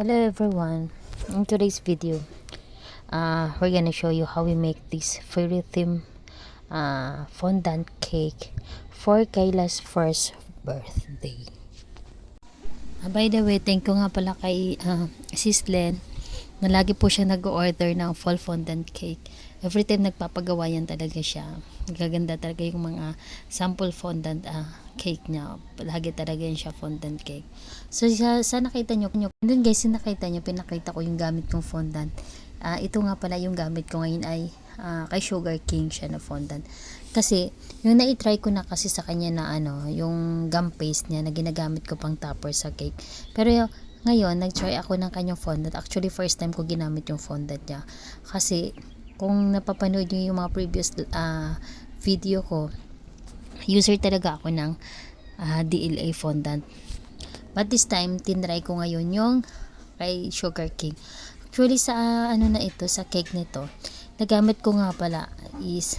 Hello everyone, in today's video we're gonna show you how we make this fairy theme fondant cake for Kayla's first birthday. By the way, thank you nga pala kay Sis Len na lagi po siya nag-order ng fall fondant cake. Every time nagpapagawa yan talaga siya. Gaganda talaga yung mga sample fondant cake niya. Lagi talaga yan siya fondant cake. So sa nakita nyo, dun guys, nakita nyo, pinakita ko yung gamit kong fondant. Ito nga pala yung gamit ko ngayon ay kay Sugar King siya na fondant. Kasi yung na-try ko na kasi sa kanya na yung gum paste niya na ginagamit ko pang topper sa cake. Pero ngayon, nag-try ako ng kanyang fondant. Actually, first time ko ginamit yung fondant niya. Kasi kung napapanood nyo yung mga previous video ko, user talaga ako ng DLA fondant. But this time, tinry ko ngayon yung kay Sugar King. Actually, sa na ito, sa cake nito, nagamit ko nga pala is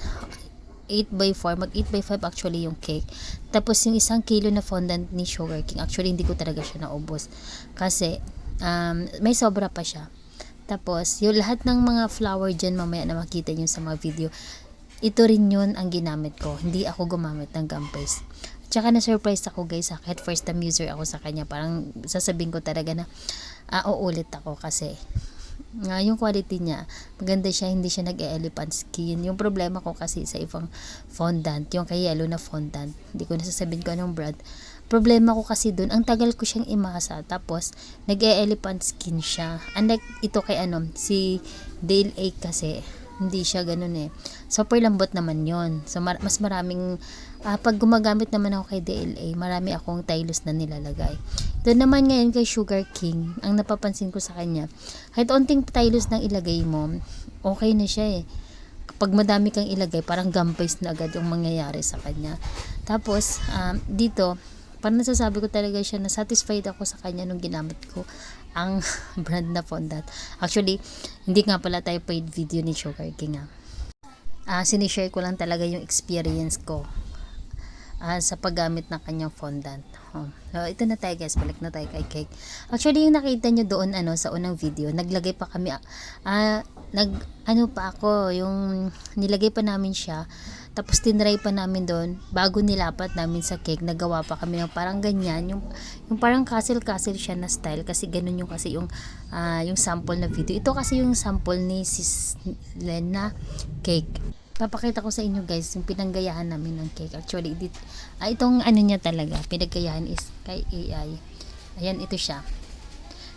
8x4, mag 8x5 actually yung cake. Tapos yung 1 kilo na fondant ni Sugar King, actually hindi ko talaga siya naubos. Kasi may sobra pa siya. Tapos yung lahat ng mga flour dyan mamaya na makita nyo sa mga video, ito rin yun ang ginamit ko. Hindi ako gumamit ng gum paste. Tsaka na-surprise ako guys, kahit first time user ako sa kanya. Parang sasabihin ko talaga na uulit ako kasi yung quality niya maganda siya, hindi siya nag-elephant skin. Yung problema ko kasi sa ibang fondant, yung kay yellow na fondant, hindi ko nasasabihin ko anong brand, problema ko kasi dun, ang tagal ko siyang imasa, tapos nag-elephant skin siya. Unlike ito kay si Dale A kasi hindi siya ganun super lambot naman yon. So mas maraming pag gumagamit naman ako kay DLA, marami akong tylose na nilalagay. Doon naman ngayon kay Sugar King, ang napapansin ko sa kanya, kahit onting tylose nang ilagay mo, okay na siya kapag madami kang ilagay, parang gum paste na agad yung mangyayari sa kanya. Tapos dito parang nasasabi ko talaga siya na satisfied ako sa kanya nung ginamit ko ang brand na fondant. Actually, hindi nga pala tayo paid video ni Sugar King sinishare ko lang talaga yung experience ko sa paggamit ng kanyang fondant. So, ito na tayo guys, balik na tayo kay cake. Actually, yung nakita nyo doon sa unang video, naglagay pa kami pa ako, yung nilagay pa namin siya, tapos tinry pa namin doon bago nilapat namin sa cake. Nagawa pa kami ng parang ganyan, yung parang castle siya na style, kasi ganun yung kasi yung sample na video. Ito kasi yung sample ni Sis Len na cake. Papakita ko sa inyo guys yung pinanggayahan namin ng cake. Actually itong niya talaga, pinaggayahan is kay AI. Ayan, ito siya.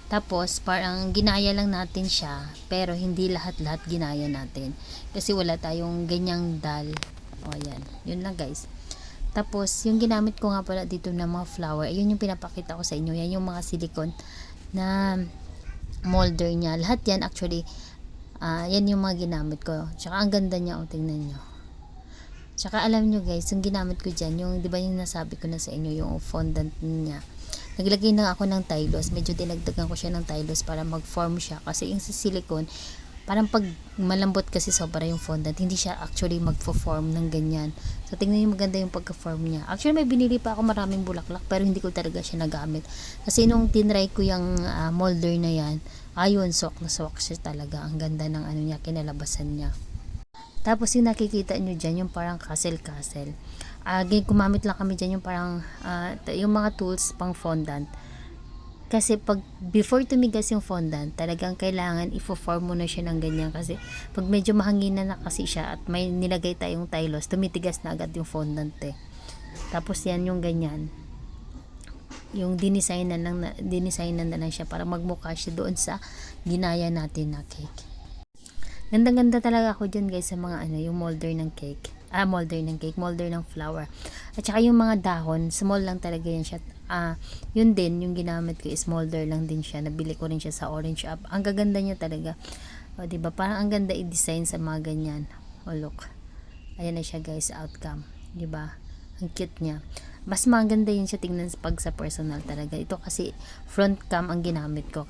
Tapos parang ginaya lang natin siya, pero hindi lahat-lahat ginaya natin kasi wala tayong ganyang dal. Ayan, yun lang guys. Tapos yung ginamit ko nga pala dito na mga flower, ayun yung pinapakita ko sa inyo. Yan yung mga silicone na molder niya. Lahat yan actually yan yung mga ginamit ko. Tsaka ang ganda niya, tingnan nyo. Tsaka alam nyo guys, yung ginamit ko dyan, yung di ba yung nasabi ko na sa inyo, yung fondant niya, naglagay na ako ng tylose. Medyo dinagdagan ko siya ng tylose para mag-form siya, kasi yung sa silicone, parang pag malambot kasi sobra yung fondant, hindi siya actually magfo-form ng ganyan. So tingnan nyo, maganda yung pagka-form niya. Actually may binili pa ako maraming bulaklak, pero hindi ko talaga siya nagamit. Kasi nung tinry ko yung molder na yan, ayun, swak na swak siya talaga. Ang ganda ng niya, kinalabasan niya. Tapos yung nakikita nyo dyan, yung parang castle. Gumamit lang kami dyan yung parang yung mga tools pang fondant. Kasi pag before tumigas yung fondant, talagang kailangan i-form mo na siya ng ganyan, kasi pag medyo mahanginan na kasi siya at may nilagay tayong tylose, tumitigas na agad yung fondant Tapos yan yung ganyan, yung dinesignan na lang siya para magmukha siya doon sa ginaya natin na cake. Ganda-ganda talaga ako dyan guys sa mga yung molder ng cake. Molder ng flower. At saka yung mga dahon, small lang talaga yan siya. Yun din, yung ginamit ko is molder lang din siya. Nabili ko rin siya sa Orange App. Ang gaganda niya talaga. O diba, parang ang ganda i-design sa mga ganyan. O look. Ayan na siya guys, outcome. Diba? Ang cute niya. Mas maganda yun siya tingnan pag sa personal talaga. Ito kasi front cam ang ginamit ko.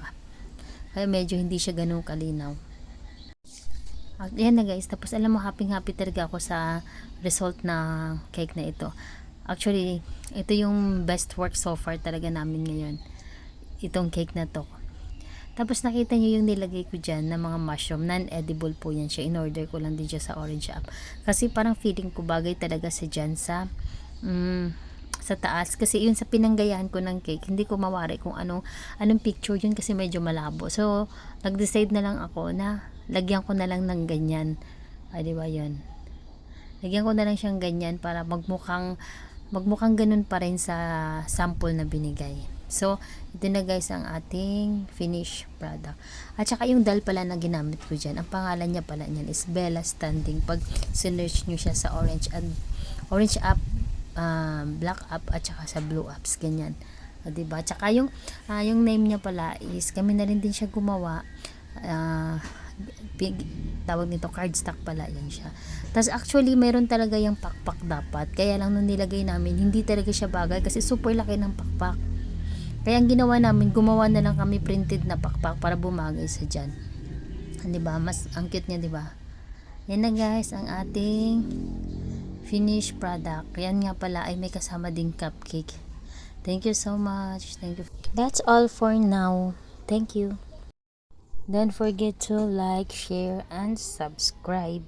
Kaya medyo hindi siya ganun kalinaw. Ayan na guys, tapos alam mo, happy talaga ako sa result na cake na ito. Actually, ito yung best work so far talaga namin ngayon, itong cake na to. Tapos nakita nyo yung nilagay ko dyan na mga mushroom, non-edible po yan siya. In-order ko lang din siya sa Orange App. Kasi parang feeling ko bagay talaga sa dyan sa taas. Kasi yun sa pinanggayahan ko ng cake, hindi ko mawari kung anong picture yun kasi medyo malabo. So, nag-decide na lang ako na lagyan ko na lang ng ganyan. Ay, diba yun? Lagyan ko na lang siyang ganyan para magmukhang ganun pa rin sa sample na binigay. So, ito na guys ang ating finished product. At saka yung dal pala na ginamit ko dyan, ang pangalan niya pala niyan is Bella Standing. Pag sinearch nyo siya sa Orange App, Black App, at saka sa Blue Apps, ganyan. Diba? At saka yung name niya pala is, kami na rin din siya gumawa. Tawag nito cardstock pala yan siya. Tapos actually meron talaga yung pakpak dapat, kaya lang nung nilagay namin hindi talaga siya bagay kasi super laki ng pakpak. Kaya ang ginawa namin, gumawa na lang kami printed na pakpak para bumagay sa dyan. Diba? Mas ang cute niya, diba? Yan na guys ang ating finished product. Yan nga pala ay may kasama ding cupcake. Thank you so much. Thank you. That's all for now. Thank you. Don't forget to like, share, and subscribe.